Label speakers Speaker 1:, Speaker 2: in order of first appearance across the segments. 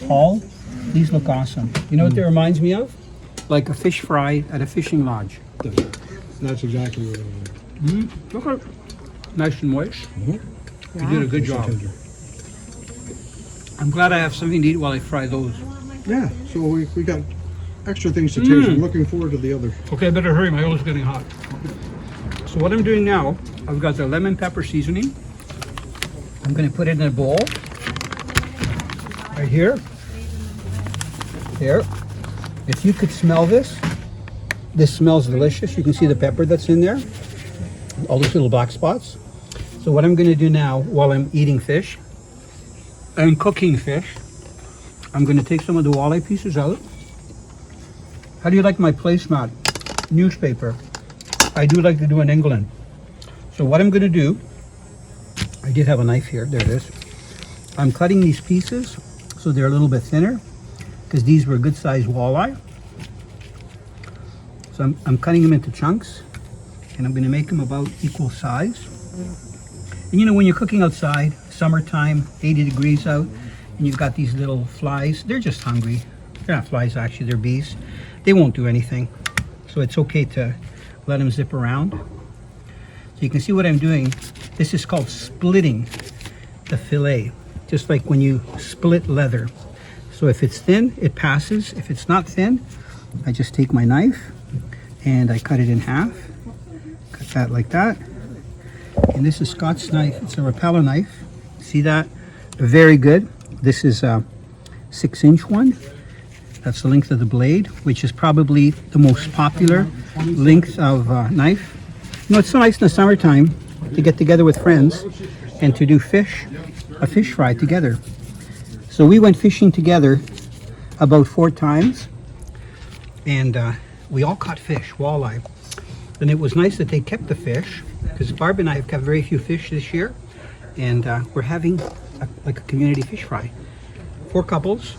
Speaker 1: tall. These look awesome. You know what that reminds me of? Like a fish fry at a fishing lodge.
Speaker 2: That's exactly what I want.
Speaker 1: Look at nice and moist. You did a good job. I'm glad I have something to eat while I fry those.
Speaker 2: Yeah, so we got extra things to taste. I'm looking forward to the other.
Speaker 1: Okay, I better hurry. My oil's getting hot. So what I'm doing now, I've got the lemon pepper seasoning. I'm going to put it in a bowl. Right here. There. If you could smell this, this smells delicious. You can see the pepper that's in there. All those little black spots. So what I'm going to do now, while I'm eating fish and cooking fish, I'm going to take some of the walleye pieces out. How do you like my placemat? Newspaper. I do like to do in England. So what I'm going to do, I did have a knife here. There it is. I'm cutting these pieces so they're a little bit thinner because these were good sized walleye. So I'm cutting them into chunks and I'm going to make them about equal size. And you know, when you're cooking outside, summertime, 80 degrees out, and you've got these little flies, they're just hungry. They're not flies actually, they're bees. They won't do anything. So it's okay to let them zip around. So you can see what I'm doing. This is called splitting the fillet, just like when you split leather. So if it's thin, it passes. If it's not thin, I just take my knife and I cut it in half. Cut that like that. And this is Scott's knife. It's a Rapala knife. See that? Very good. This is a 6-inch one. That's the length of the blade, which is probably the most popular length of knife. You know, it's so nice in the summertime to get together with friends and to do a fish fry together. So we went fishing together about 4 times, and we all caught fish, walleye. And it was nice that they kept the fish, because Barb and I have caught very few fish this year, and we're having like a community fish fry. 4 couples,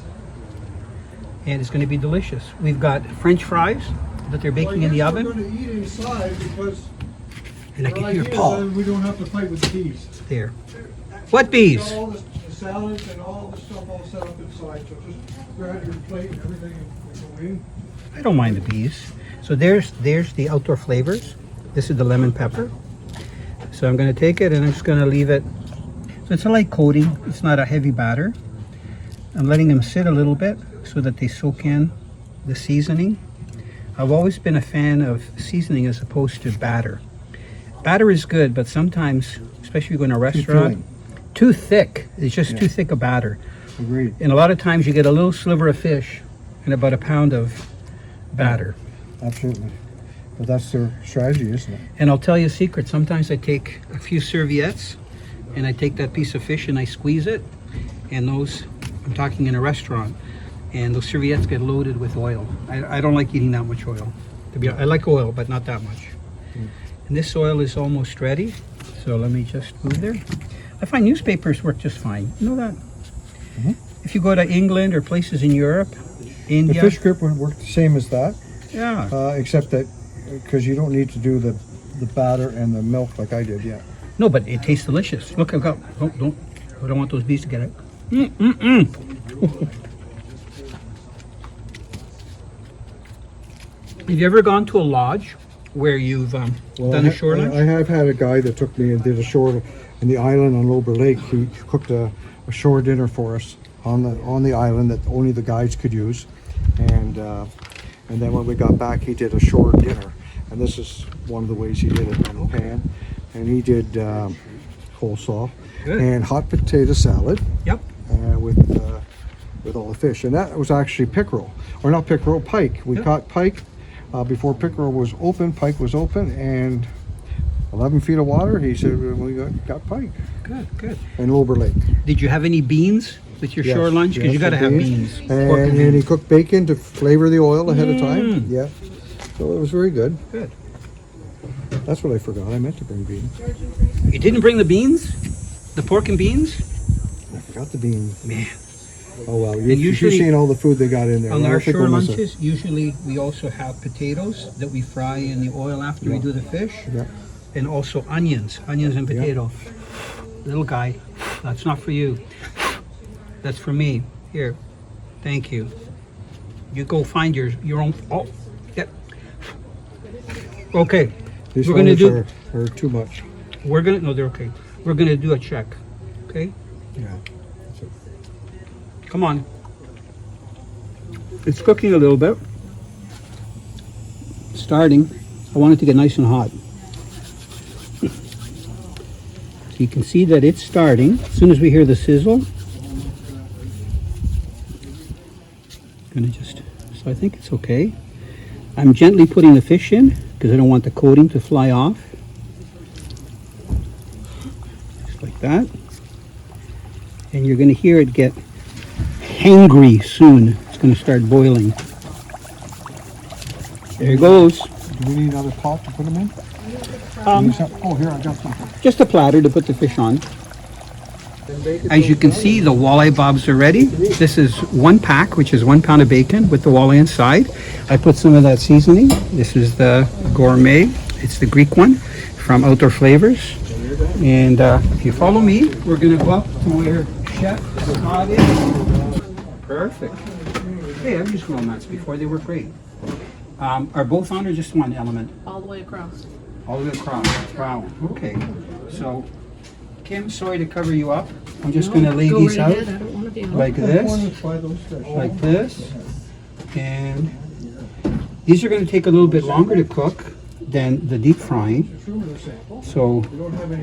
Speaker 1: and it's going to be delicious. We've got French fries that they're baking in the oven.
Speaker 2: We're going to eat inside because
Speaker 1: and I can hear Paul.
Speaker 2: We don't have to fight with the bees.
Speaker 1: There. What bees?
Speaker 2: All the salads and all the stuff all set up inside. So just grab your plate and everything and go in.
Speaker 1: I don't mind the bees. So there's the Outdoor Flavors. This is the lemon pepper. So I'm going to take it and I'm just going to leave it. So it's a light coating. It's not a heavy batter. I'm letting them sit a little bit so that they soak in the seasoning. I've always been a fan of seasoning as opposed to batter. Batter is good, but sometimes, especially if you go in a restaurant, too thick. It's just too thick a batter.
Speaker 2: Agreed.
Speaker 1: And a lot of times you get a little sliver of fish and about a pound of batter.
Speaker 2: Absolutely. But that's their strategy, isn't it?
Speaker 1: And I'll tell you a secret. Sometimes I take a few serviettes and I take that piece of fish and I squeeze it. And those, I'm talking in a restaurant, and those serviettes get loaded with oil. I don't like eating that much oil. I like oil, but not that much. And this oil is almost ready. So let me just move there. I find newspapers work just fine. You know that? If you go to England or places in Europe, India.
Speaker 2: The fish grip would work the same as that.
Speaker 1: Yeah.
Speaker 2: Except that because you don't need to do the batter and the milk like I did yet.
Speaker 1: No, but it tastes delicious. Look, I've got. I don't want those bees to get it. Have you ever gone to a lodge where you've done a shore lunch?
Speaker 2: I have had a guy that took me and did a shore in the island on Lober Lake. He cooked a shore dinner for us on the island that only the guides could use, and then when we got back, he did a shore dinner, and this is one of the ways he did it in a pan, and he did coleslaw and hot potato salad.
Speaker 1: Yep.
Speaker 2: With all the fish, and that was actually pickerel, or not pickerel, pike. We caught pike before pickerel was open. Pike was open, and 11 feet of water. He said we got pike.
Speaker 1: Good.
Speaker 2: And Lober Lake.
Speaker 1: Did you have any beans with your shore lunch? Because you got to have beans.
Speaker 2: And he cooked bacon to flavor the oil ahead of time. Yeah. So it was very good.
Speaker 1: Good.
Speaker 2: That's what I forgot. I meant to bring beans.
Speaker 1: You didn't bring the beans? The pork and beans?
Speaker 2: I forgot the beans.
Speaker 1: Man.
Speaker 2: Oh well, you've seen all the food they got in there.
Speaker 1: On our shore lunches, usually we also have potatoes that we fry in the oil after we do the fish.
Speaker 2: Yeah.
Speaker 1: And also onions and potato. Little guy, that's not for you. That's for me. Here, Thank you. You go find your own. Oh, yep. Okay.
Speaker 2: These
Speaker 1: We're gonna
Speaker 2: ones
Speaker 1: do.
Speaker 2: are too much.
Speaker 1: We're gonna. No, they're okay. We're gonna do a check. Okay.
Speaker 2: Yeah.
Speaker 1: Come on. It's cooking a little bit. Starting. I want it to get nice and hot. So you can see that it's starting. As soon as we hear the sizzle, gonna just. So I think it's okay. I'm gently putting the fish in because I don't want the coating to fly off. Just like that. And you're gonna hear it get hangry soon. It's gonna start boiling. There it goes.
Speaker 2: Do we need another pot to put them in? Oh, here, I got some.
Speaker 1: Just a platter to put the fish on. As you can see, the walleye bobs are ready. This is 1 pack, which is 1 pound of bacon with the walleye inside. I put some of that seasoning. This is the gourmet. It's the Greek one from Outdoor Flavours. And if you follow me, we're gonna go up to where Chef Scott is. Perfect. Hey, I've used grill mats before. They work great. Are both on or just one element?
Speaker 3: All the way across.
Speaker 1: All the way across. Wow. Okay. So, Kim, sorry to cover you up. I'm just going to lay
Speaker 3: Go
Speaker 1: these
Speaker 3: right
Speaker 1: out
Speaker 3: ahead. I don't want to be on.
Speaker 1: like this, like this, and these are going to take a little bit longer to cook than the deep frying. So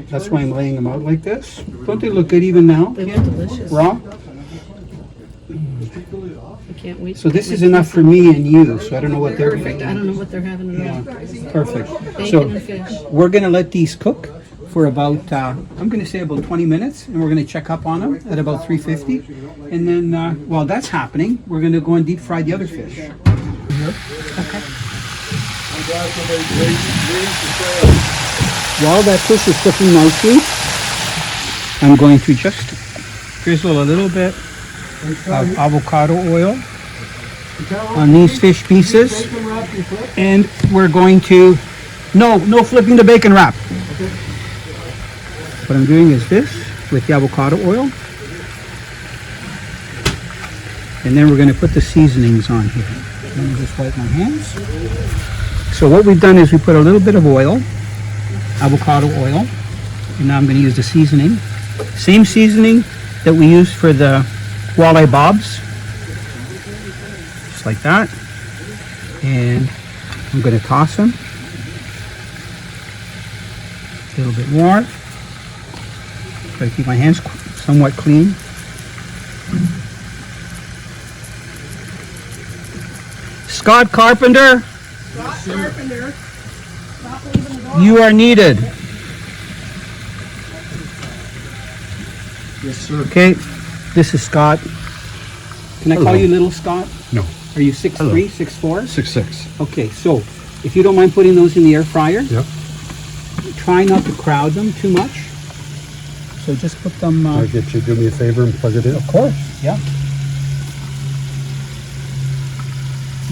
Speaker 1: that's why I'm laying them out like this. Don't they look good even now?
Speaker 3: They look delicious.
Speaker 1: Raw.
Speaker 3: I can't wait.
Speaker 1: So this is enough for me and you. So I don't know what they're
Speaker 3: Perfect. I don't know what they're having at all.
Speaker 1: Yeah, perfect.
Speaker 3: Bacon
Speaker 1: So
Speaker 3: and fish.
Speaker 1: we're going to let these cook for about, I'm going to say about 20 minutes, and we're going to check up on them at about 350. And then, while that's happening, we're going to go and deep fry the other fish. Okay. While that fish is cooking nicely, I'm going to just drizzle a little bit of avocado oil on these fish pieces, and we're going to no flipping the bacon wrap. What I'm doing is this with the avocado oil, and then we're going to put the seasonings on here. Let me just wipe my hands. So what we've done is we put a little bit of oil, avocado oil, and now I'm going to use the seasoning, same seasoning that we used for the walleye-bobs, just like that. And I'm going to toss them. A little bit more. Try to keep my hands somewhat clean. Scott Carpenter.
Speaker 3: Scott Carpenter. Stop leaving the door.
Speaker 1: You are needed.
Speaker 2: Yes, sir.
Speaker 1: Okay, this is Scott. Can I call
Speaker 2: Hello.
Speaker 1: you Little Scott?
Speaker 2: No.
Speaker 1: Are you 6'3", 6'4"?
Speaker 2: 6'6".
Speaker 1: Okay, so if you don't mind putting those in the air fryer,
Speaker 2: Yep.
Speaker 1: try not to crowd them too much. So just put them...
Speaker 2: I'll get you, do me a favor and plug it in.
Speaker 1: Of course, yeah.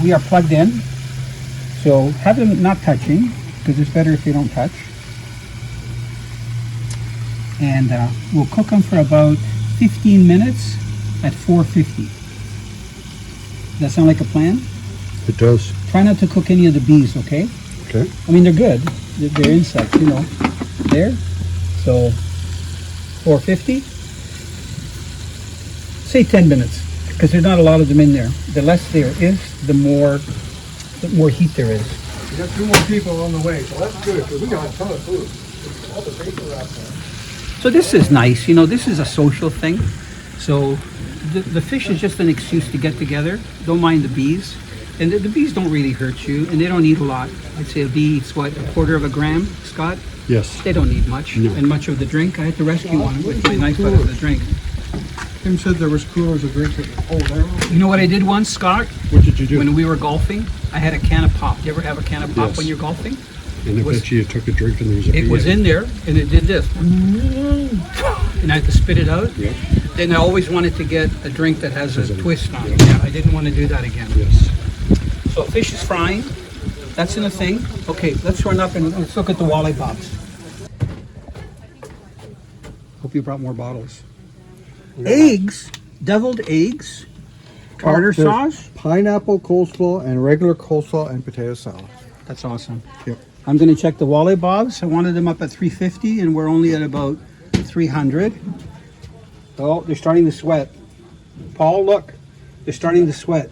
Speaker 1: We are plugged in, so have them not touching, because it's better if they don't touch. And we'll cook them for about 15 minutes at 450. Does that sound like a plan?
Speaker 2: It does.
Speaker 1: Try not to cook any of the bees, okay?
Speaker 2: Okay.
Speaker 1: I mean, they're good. They're insects, you know. There. So, 450. Say 10 minutes, because there's not a lot of them in there. The less there is, the more heat there is.
Speaker 2: We got 2 more people on the way, so that's good, because we got a ton of food. All the bacon wrap there.
Speaker 1: So this is nice, you know, this is a social thing. So the fish is just an excuse to get together. Don't mind the bees. And the bees don't really hurt you, and they don't eat a lot. I'd say a bee eats, what, 1/4 of a gram, Scott?
Speaker 2: Yes.
Speaker 1: They don't need much.
Speaker 2: No.
Speaker 1: And much of the drink, I had to rescue one with my knife out of the drink.
Speaker 2: Tim said there was coolers of drinks that were cold.
Speaker 1: You know what I did once, Scott?
Speaker 2: What did you do?
Speaker 1: When we were golfing, I had a can of pop. You ever have a can of pop
Speaker 2: Yes.
Speaker 1: when you're golfing?
Speaker 2: And I
Speaker 1: was-
Speaker 2: bet you took a drink and there was a
Speaker 1: It
Speaker 2: bee
Speaker 1: was in there, and it did this. And I had to spit it out.
Speaker 2: Yeah.
Speaker 1: Then I always wanted to get a drink that has a
Speaker 2: Sizzle.
Speaker 1: twist on it. Yeah, I didn't want to do that again.
Speaker 2: Yes.
Speaker 1: So fish is frying. That's in a thing. Okay, let's run up and let's look at the walleye-bobs. Hope you brought more bottles. Eggs, deviled eggs, tartar
Speaker 2: There's
Speaker 1: sauce.
Speaker 2: pineapple coleslaw and regular coleslaw and potato salad.
Speaker 1: That's awesome.
Speaker 2: Yep.
Speaker 1: I'm going to check the walleye-bobs. I wanted them up at 350 and we're only at about 300. Oh, they're starting to sweat. Paul, look. They're starting to sweat.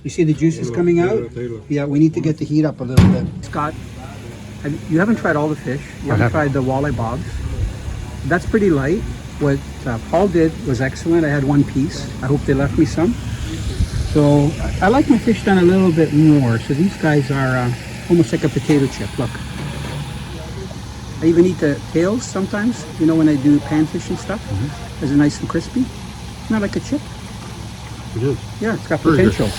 Speaker 1: You see the juices coming out? Yeah, we need to get the heat up a little bit. Scott, you haven't tried all the fish. You haven't tried the walleye-bobs. That's pretty light. What Paul did was excellent. I had one piece. I hope they left me some. So I like my fish done a little bit more. So these guys are almost like a potato chip. Look. I even eat the tails sometimes, you know, when I do panfish and stuff. It's nice and crispy. Not like a chip.
Speaker 2: It is.
Speaker 1: Yeah, it's got potential.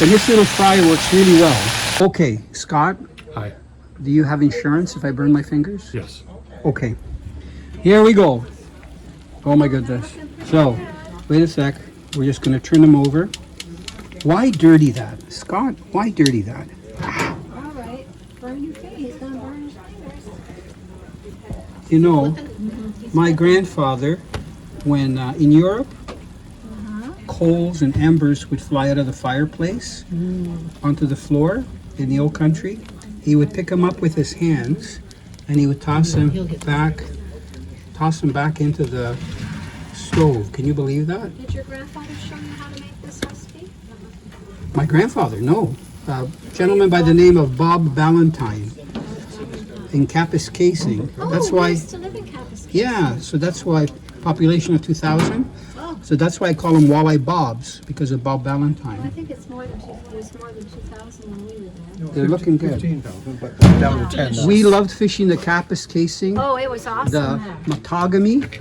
Speaker 1: And this little fry works really well. Okay, Scott,
Speaker 4: Hi.
Speaker 1: do you have insurance if I burn my fingers?
Speaker 4: Yes.
Speaker 1: Okay, here we go. Oh my goodness. So, wait a sec. We're just going to turn them over. Why dirty that? Scott, why dirty that?
Speaker 5: All right, burn your face. He's gonna burn his fingers.
Speaker 1: You know, my grandfather, when in Europe, coals and embers would fly out of the fireplace onto the floor in the old country. He would pick them up with his hands and he would toss them back into the stove. Can you believe that?
Speaker 5: Did your grandfather show you how to make this recipe?
Speaker 1: My grandfather, no. A gentleman by the name of Bob Ballantyne in Kapuskasing. That's
Speaker 5: we
Speaker 1: why,
Speaker 5: used to live in Kapuskasing.
Speaker 1: yeah, so that's why population of 2,000. So that's why I call them walleye-bobs, because of Bob
Speaker 5: I
Speaker 1: Ballantyne.
Speaker 5: think it's more than it was more than 2,000 when we were there.
Speaker 1: They're looking good.
Speaker 2: 15,000, but down to 10 now.
Speaker 1: We loved fishing the Kapuskasing,
Speaker 5: Oh, it was awesome.
Speaker 1: the Matagami,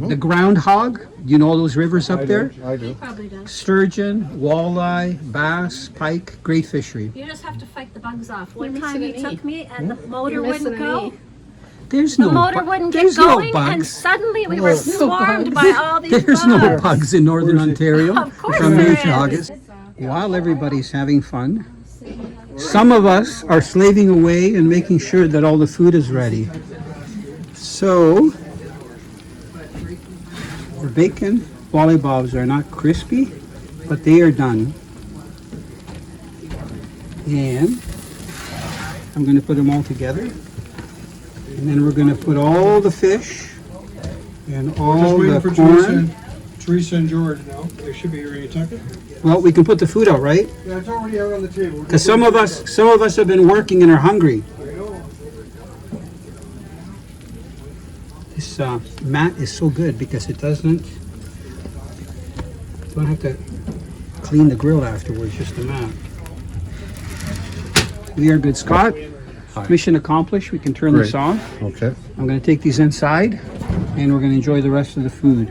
Speaker 1: the groundhog. You know all those rivers up there?
Speaker 2: I do.
Speaker 5: Probably does.
Speaker 1: Sturgeon, walleye, bass, pike, great fishery.
Speaker 5: You just have to fight the bugs off. One
Speaker 3: You're
Speaker 5: time
Speaker 3: missing
Speaker 5: you
Speaker 3: an E.
Speaker 5: took me and the motor
Speaker 3: You're
Speaker 5: wouldn't
Speaker 3: missing an
Speaker 5: go.
Speaker 3: E.
Speaker 1: There's
Speaker 5: The
Speaker 1: no
Speaker 5: motor
Speaker 1: bu-
Speaker 5: wouldn't get
Speaker 1: there's
Speaker 5: going,
Speaker 1: no
Speaker 5: and
Speaker 1: bugs.
Speaker 5: suddenly we were swarmed by all these
Speaker 1: There's
Speaker 5: bugs.
Speaker 1: no bugs in northern Ontario
Speaker 5: Of course
Speaker 1: from
Speaker 5: there
Speaker 1: May to
Speaker 5: is.
Speaker 1: August. While everybody's having fun, some of us are slaving away and making sure that all the food is ready. So, the bacon walleye-bobs are not crispy, but they are done. And I'm going to put them all together. And then we're going to put all the fish and all the corn.
Speaker 2: Teresa and George now. They should be here any time.
Speaker 1: Well, we can put the food out, right?
Speaker 2: Yeah, it's already out on the table.
Speaker 1: Because some of us have been working and are hungry. This mat is so good because it don't have to clean the grill afterwards, just the mat. We are good, Scott. Mission accomplished. We can turn this off.
Speaker 2: Okay.
Speaker 1: I'm going to take these inside and we're going to enjoy the rest of the food.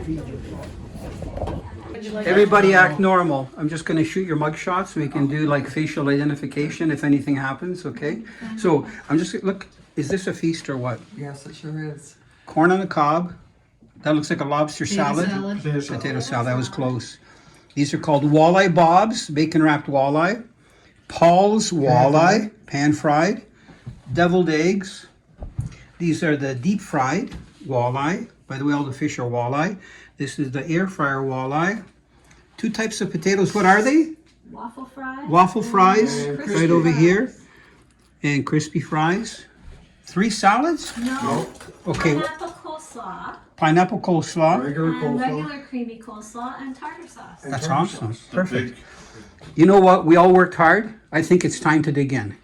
Speaker 1: Everybody act normal. I'm just going to shoot your mug shots so we can do like facial identification if anything happens, okay? So I'm just, look, is this a feast or what?
Speaker 6: Yes, it sure is.
Speaker 1: Corn on the cob. That looks like a lobster salad.
Speaker 6: salad.
Speaker 1: Potato salad, that was close. These are called walleye-bobs, bacon-wrapped walleye. Paul's walleye, pan-fried. Deviled eggs. These are the deep-fried walleye. By the way, all the fish are walleye. This is the air fryer walleye. 2 types of potatoes. What are they?
Speaker 5: Waffle fries.
Speaker 1: Waffle fries,
Speaker 5: crispy
Speaker 1: right over
Speaker 5: fries.
Speaker 1: here. And crispy fries. 3 salads?
Speaker 5: No.
Speaker 1: Okay,
Speaker 5: Pineapple coleslaw.
Speaker 1: pineapple coleslaw.
Speaker 2: Regular
Speaker 5: And
Speaker 2: coleslaw.
Speaker 5: regular creamy coleslaw and tartar sauce.
Speaker 1: That's awesome. Perfect. You know what? We all worked hard. I think it's time to dig in.